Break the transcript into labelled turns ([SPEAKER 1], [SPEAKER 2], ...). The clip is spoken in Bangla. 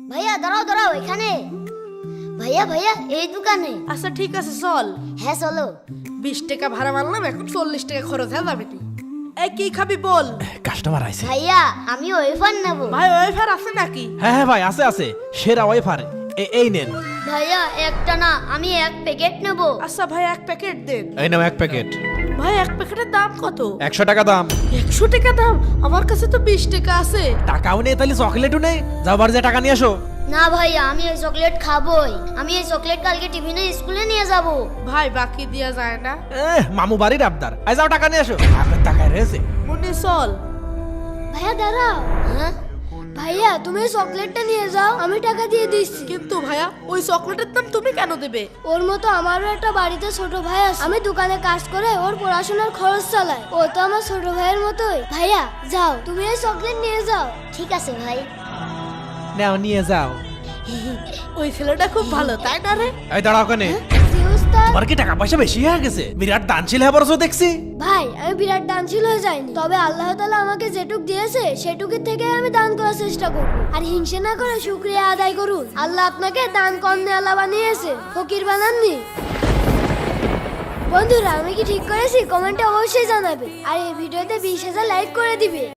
[SPEAKER 1] ভাইয়া দাঁড়াও দাঁড়াও এখানে। ভাইয়া ভাইয়া এই দোকানে।
[SPEAKER 2] আচ্ছা ঠিক আছে চল।
[SPEAKER 1] হ্যাঁ চলো।
[SPEAKER 2] 20 টাকা ভাড়া মারলাম, এখন 40 টাকা খরচ হয়ে যাবে। তুই এই কি খাবি বল?
[SPEAKER 3] কাস্টমার আইছে।
[SPEAKER 1] ভাইয়া আমি ওয়েফার নেব।
[SPEAKER 2] ভাই ওয়েফার আছে নাকি?
[SPEAKER 3] হ্যাঁ ভাই আছে আছে, সেরা ওয়েফার। এই নেন।
[SPEAKER 1] ভাইয়া একটা না, আমি এক প্যাকেট নেব।
[SPEAKER 2] আচ্ছা ভাই 1 প্যাকেট দেন।
[SPEAKER 3] এই নাও 1 প্যাকেট।
[SPEAKER 2] ভাই 1 প্যাকেটের দাম কত?
[SPEAKER 3] 100 টাকা দাম।
[SPEAKER 2] 100 টাকা দাম? আমার কাছে তো 20 টাকা আছে।
[SPEAKER 3] টাকাও নেই তাহলে চকলেটও নেই, যাও বাড়িতে টাকা নিয়ে আসো।
[SPEAKER 1] না ভাইয়া আমি এই চকলেট খাবোই। আমি এই চকলেট কালকে টিফিনে স্কুলে নিয়ে যাব।
[SPEAKER 2] ভাই বাকি দেয়া যায় না?
[SPEAKER 3] মামু বাড়ির আবদার, আই যাও টাকা নিয়ে আসো। আপনার টাকা রয়েছে।
[SPEAKER 2] মনে চল।
[SPEAKER 4] ভাইয়া দাঁড়াও।
[SPEAKER 1] হ্যাঁ
[SPEAKER 4] ভাইয়া তুমি চকলেটটা নিয়ে যাও, আমি টাকা দিয়ে দিচ্ছি।
[SPEAKER 2] কিন্তু ভাইয়া ওই চকলেটের দাম তুমি কেন দেবে?
[SPEAKER 4] ওর মতো আমারও একটা বাড়িতে ছোট ভাই আছে, আমি দোকানে কাজ করে ওর পড়াশোনার খরচ চালাই। ও তো আমার ছোট ভাইয়ের মতোই। ভাইয়া যাও, তুমি এই চকলেট নিয়ে যাও।
[SPEAKER 1] ঠিক আছে ভাই।
[SPEAKER 3] নাও নিয়ে যাও।
[SPEAKER 2] ওই ছেলেটা খুব ভালো তাই না রে?
[SPEAKER 3] এই দাঁড়াও কেন?
[SPEAKER 4] জি উস্তাদ।
[SPEAKER 3] তোমার কি টাকা পয়সা বেশি হয়ে গেছে? বিরাট দানশীল হয়ে পড়ছো দেখছি।
[SPEAKER 4] ভাই আমি বিরাট দানশীল হয়ে যাইনি, তবে আল্লাহ তাআলা আমাকে যেটুক দিয়েছে সেটুকের থেকে আমি দান করার চেষ্টা করব। আর হিংসা না করে শুকরিয়া আদায় করুন। আল্লাহ আপনাকে দান কর্ণে আল্লাহ বানিয়েছে, ফকির বানাননি। বন্ধুরা আমি কি ঠিক করেছি? কমেন্টে অবশ্যই জানাবে। আর এই ভিডিওতে 20,000 লাইক করে দিবে।